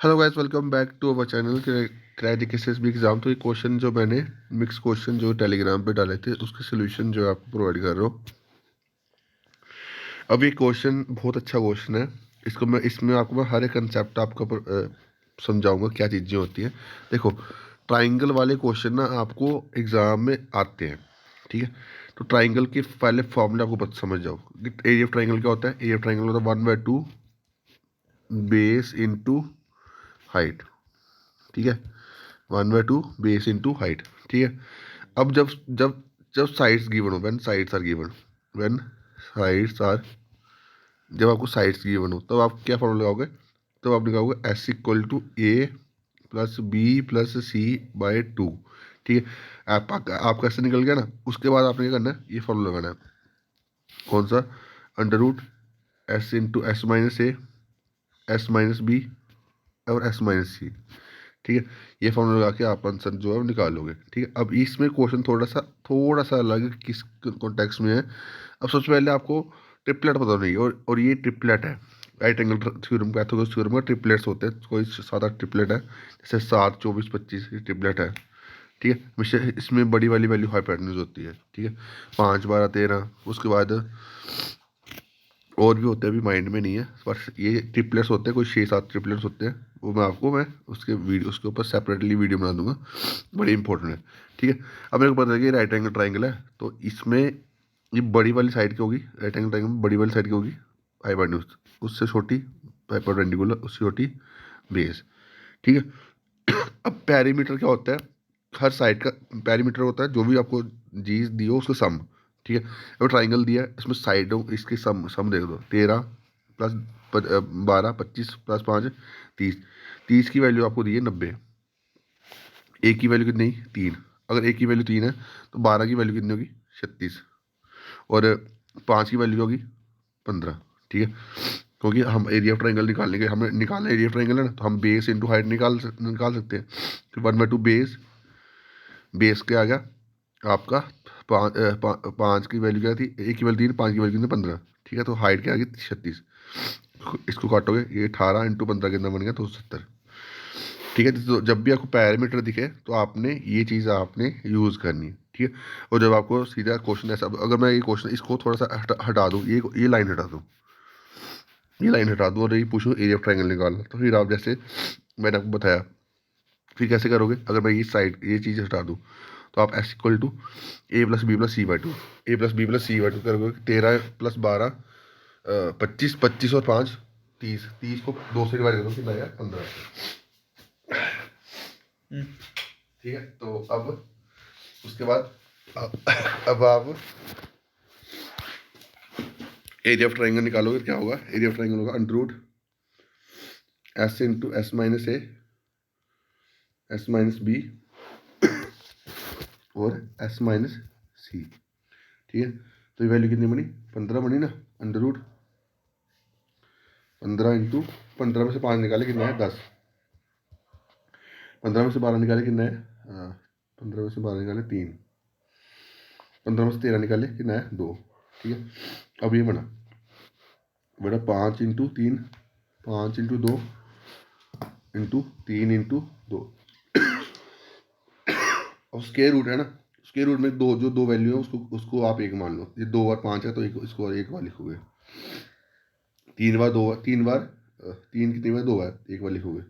Hello guys, welcome back to our channel crack cases भी exam. तो ये question जो मैंने मिक्स क्वेश्चन जो टेलीग्राम पे डाले थे उसके सोल्यूशन जो आपको प्रोवाइड कर रहा हूँ। अब ये क्वेश्चन बहुत अच्छा क्वेश्चन है। इसमें आपको मैं हर एक कंसेप्ट आपको समझाऊंगा क्या चीज़ें होती हैं। देखो, ट्राइंगल वाले क्वेश्चन ना आपको एग्ज़ाम में आते हैं, ठीक है। तो ट्राइंगल के पहले फॉर्मूले आपको पता समझ जाओ। एरिया ऑफ ट्राइंगल क्या होता है? एरिया ऑफ ट्राइंगल होता है 1/2 बेस इंटू हाइट, ठीक है। 1/2 बेस इंटू हाइट, ठीक है। अब जब जब जब साइड्स गिवन हो, व्हेन साइड्स आर जब आपको साइड्स गिवन हो तब आप क्या फॉर्मूला लगाओगे? तब आप लगाओगे S equal to A plus B plus C by 2, ठीक है। आपका ऐसे निकल गया ना। उसके बाद आपने क्या करना है? ये फॉर्मूला लगाना है। कौन सा? Under root S into S minus A, S minus B और एस माइनस सी, ठीक है। ये फॉर्मूला लगा के आप आंसर जो है वो निकालोगे, ठीक है। अब इसमें क्वेश्चन थोड़ा सा अलग है, किस कॉन्टेक्स्ट में है। अब सबसे पहले आपको ट्रिपलेट पता नहीं, और ये ट्रिपलेट है। Right angle theorem, Pythagoras theorem का ट्रिपलेट्स होते हैं। कोई 7-8 ट्रिपलेट है, जैसे 7, 24, 25 ये ट्रिपलेट है, ठीक है। इसमें बड़ी वाली वैल्यू हाइपोटेन्यूज होती है, ठीक है। 5, 12, 13। उसके बाद और भी होते हैं, अभी माइंड में नहीं है, पर ये ट्रिपलेट्स होते हैं, कोई 6-7 ट्रिपलेट्स होते हैं। वो मैं उसके ऊपर सेपरेटली वीडियो बना दूंगा, बड़ी इंपॉर्टेंट है, ठीक है। अब मेरे को पता है कि राइट एंगल ट्राइंगल है, तो इसमें ये बड़ी वाली साइड की होगी। राइट एंगल ट्राइंगल में बड़ी वाली साइड की होगी हाइपोटेन्यूज, उससे छोटी परपेंडिकुलर, उससे छोटी बेस, ठीक है। अब पेरीमीटर क्या होता है? हर साइड का पेरीमीटर होता है जो भी आपको चीज दी हो उसका सम, ठीक है। अब ट्राइंगल दिया है, इसमें साइडों इसके सम देख दो। 13 प्लस 12, 25 प्लस 5 30। 30 की वैल्यू आपको दी है 90। एक की वैल्यू कितनी? 3। अगर एक की वैल्यू 3 है तो 12 की वैल्यू कितनी होगी? 36। और 5 की वैल्यू होगी 15, ठीक है। क्योंकि हम एरिया ऑफ ट्राइंगल निकालने के, हमें निकालना एरिया ऑफ ट्राइंगल है ना, तो हम बेस इंटू हाइट निकाल सकते हैं। तो 1/2 बेस, बेस क्या आ गया आपका? 5 की वैल्यू क्या थी? एक की वैल्यू 3, 5 की वैल्यू कितनी? 15, ठीक है। तो हाइट क्या आ गई? 36। इसको काटोगे, ये 18 इंटू 15 कितना बन गया? 270, ठीक है। तो जब भी आपको पैरामीटर दिखे तो आपने ये चीज़ आपने यूज़ करनी है, ठीक है। और जब आपको सीधा क्वेश्चन ऐसा, अगर मैं ये क्वेश्चन इसको थोड़ा सा हटा दूँ, ये लाइन हटा दूँ, ये लाइन हटा दूँ और ये पूछूँ एरिया ऑफ ट्राइंगल निकालना, तो फिर आप जैसे मैंने आपको बताया, फिर कैसे करोगे? अगर मैं ये चीज़ हटा दूँ तो आप S equal to A plus B plus C by 2, A plus B plus C by 2 करोगे। 13 प्लस 12 25, 25 और 5 30। 30 को 2 से डिवाइड करो, कितना आया? 15, ठीक है। तो अब उसके बाद अब आप एरिया ऑफ ट्राइंगल निकालोगे, क्या होगा? एरिया ऑफ ट्राइंगल होगा under root S into S minus A, S minus B और एस माइनस सी, ठीक है। तो ये वैल्यू कितनी बनी? 15 बनी ना। अंडर रूट 15 इंटू 15 में से 5 निकाले कितना है? 10। 15 में से 12 निकाले कितना है? 15 में से 12 निकाले 3। 15 में से 13 निकाले कितना है? 2, ठीक है। अब ये बना 5 इंटू 3, 5 इंटू 2 इंटू 3 इंटू 2। और स्क्वायर रूट है ना, स्क्वायर रूट में दो वैल्यू है उसको उसको आप एक मान लो। ये 2 बार 5 है तो इसको और एक बार लिखोगे। 3 बार 2 बार, 3 बार 3 कितनी बार? 2 बार, एक बार लिखोगे।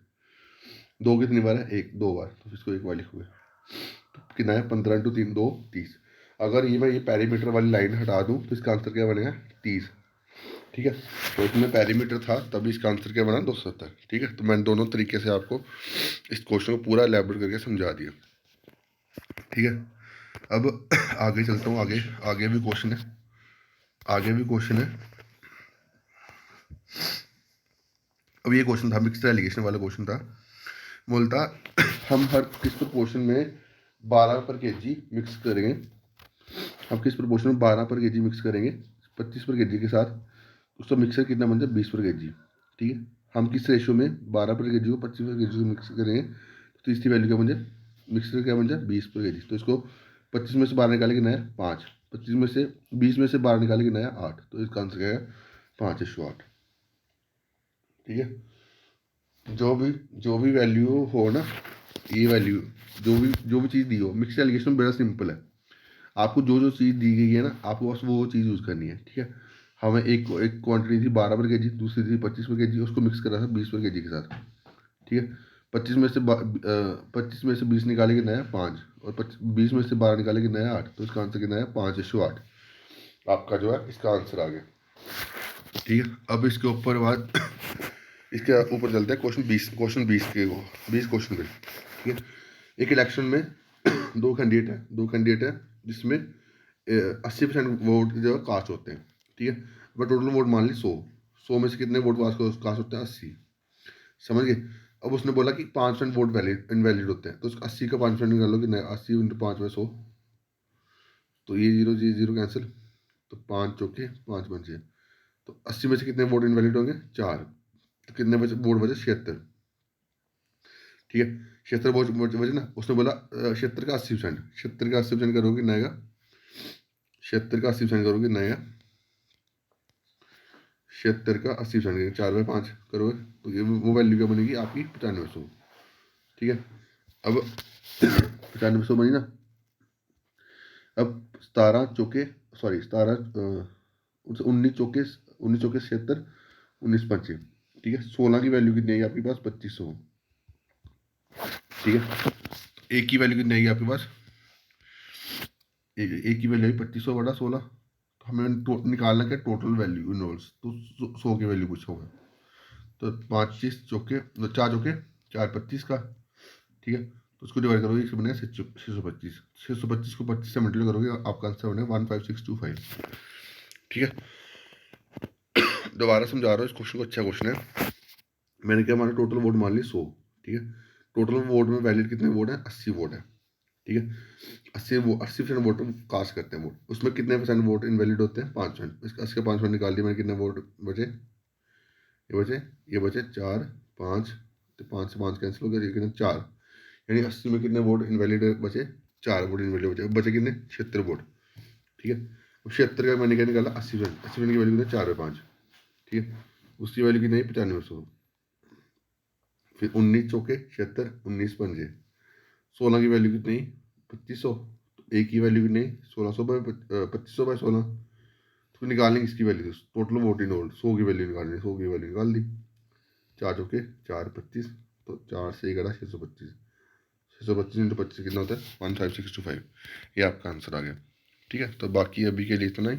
2 कितनी बार है? 2 बार, तो इसको एक बार लिखोगे। तो कितना है? 15 इंटू 3, 2, 30। अगर ये पैरीमीटर वाली लाइन हटा दूँ तो इसका आंसर क्या बनेगा? 30, ठीक है। तो इसमें पैरीमीटर था तभी इसका आंसर क्या बना? 270, ठीक है। तो मैंने दोनों तरीके से आपको इस क्वेश्चन को पूरा एलैबोरेट करके समझा दिया, ठीक है। अब आगे चलता हूँ। आगे आगे भी क्वेश्चन है, आगे भी क्वेश्चन है। अब ये क्वेश्चन था मिक्स्ड एलिगेशन वाला क्वेश्चन था। बोलता हम हर किस प्रपोर्शन में 12 पर केजी मिक्स करेंगे? हम किस प्रपोर्शन में 12 पर केजी मिक्स करेंगे 25 पर केजी के साथ? उसका मिक्सर कितना बन जाए? 20 पर केजी, ठीक है। हम किस रेशियो में 12 पर केजी को 25 पर केजी को मिक्स करेंगे? तो इसकी वैल्यू क्या बन जाए? मिक्सर क्या बन जाए? 20 पर केजी। तो इसको 25 में से 12 निकाले कितना है? 5। 25 में से 20 में से 12 निकाले कितना है? 8। तो इसका आंसर क्या है? 5:8, ठीक है। जो भी वैल्यू हो ना, ये वैल्यू जो भी चीज़ दी हो, मिक्स एलिगेशन बड़ा सिंपल है। आपको जो चीज़ दी गई है ना, आपको बस वो चीज़ यूज़ करनी है, ठीक है। हमें एक क्वांटिटी थी 12 पर केजी, दूसरी थी 25 पर केजी, उसको मिक्स करा था 20 पर केजी के साथ, ठीक है। 25 में से 20 निकाले कि नया 5, और 20 में से 12 निकाले कि नया 8, तो इसका आंसर कितना है 5:8। आपका जो है इसका आंसर आ गया, ठीक है। अब इसके ऊपर बाद इसके ऊपर चलते हैं क्वेश्चन 20 के 20 क्वेश्चन पे, ठीक है। एक इलेक्शन में दो कैंडिडेट है जिसमें 80% वोट जो है कास्ट होते हैं, ठीक है। बट टोटल वोट मान ली 100 में से कितने वोट कास्ट होते हैं 80, समझ गए। अब उसने बोला कि 5% वोट वैलिड इनवैलिड होते हैं, तो उसका 80 का 5% निकालो कि 80 × 5/100, तो ये जीरो कैंसिल, तो 5 चौके 5 बचे, तो 80 में से कितने वोट इनवैलिड होंगे 4, तो कितने बचे वोट बचे 76, ठीक है। 76 वोट बचे ना, उसने बोला 76 का 80%, 76 का 80% करोगे नएगा, 76 का 80% करोगे नएगा, 76 का 80% करेंगे 4/5 करोगे, तो ये वो वैल्यू क्या बनेगी आपकी 9500, ठीक है। अब 9500 बनी ना। अब 19 चौके 76, 19 पंचे, ठीक है। 16 की वैल्यू कितनी आएगी आपके पास 2500, ठीक है। एक की वैल्यू कितनी आएगी आपके पास, एक की वैल्यू 2500 बटा 16, तो हमें निकालना क्या टोटल वैल्यू इनवॉल्व, तो 100 की वैल्यू पूछा होगा, तो 25 चौके 4 चौके 4 25 का, ठीक है। तो उसको डिवाइड करोगे, इससे बनेगा 625 को 25 से मल्टीप्लाई करोगे, आपका आंसर बनेगा 15625, ठीक है। दोबारा समझा रहा हूँ इस क्वेश्चन को, अच्छा क्वेश्चन है। मैंने क्या माना, टोटल वोट मान ली 100, ठीक है। टोटल वोट में वैलिड कितने वोट हैं 80 वोट है, ठीक है। 80% वोट कास्ट करते हैं वोट, उसमें कितने परसेंट वोट इनवैलिड होते हैं 5%, इसका 80 का 5% निकाल दिया मैंने, कितने वोट बचे, ये बचे 4 5, तो 5 से 5 कैंसिल हो गया, ये कितने 4, यानी 80 में कितने वोट इनवैलिड बचे, 4 वोट इनवैलिड बचे, बचे कितने 76 वोट, ठीक है। अब 76 का मैंने क्या निकाला 80% की वैल्यू कितनी 4/5, ठीक है। उसकी वैल्यू कितनी 9500, फिर 19 चौके 76, 19 पंजे, 16 की वैल्यू कितनी 2500, तो एक की वैल्यू कितनी 2500/16, तो निकालेंगे इसकी value, total vote in all 100 की वैल्यू निकालनी, 100 की वैल्यू निकाल दी, 4 चौके 4 25, तो 4 से 11 625, 625 × 25 कितना होता है 15625, ये आपका आंसर आ गया, ठीक है। तो बाकी अभी के लिए इतना ही,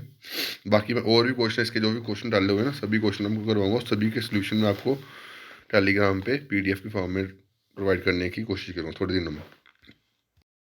बाकी मैं और भी क्वेश्चन इसके जो भी क्वेश्चन डाले हुए हैं ना, सभी क्वेश्चन आपको करवाऊंगा, सभी के सोल्यूशन में आपको टेलीग्राम पे PDF के फॉर्म में प्रोवाइड करने की कोशिश करूँगा थोड़े दिनों में।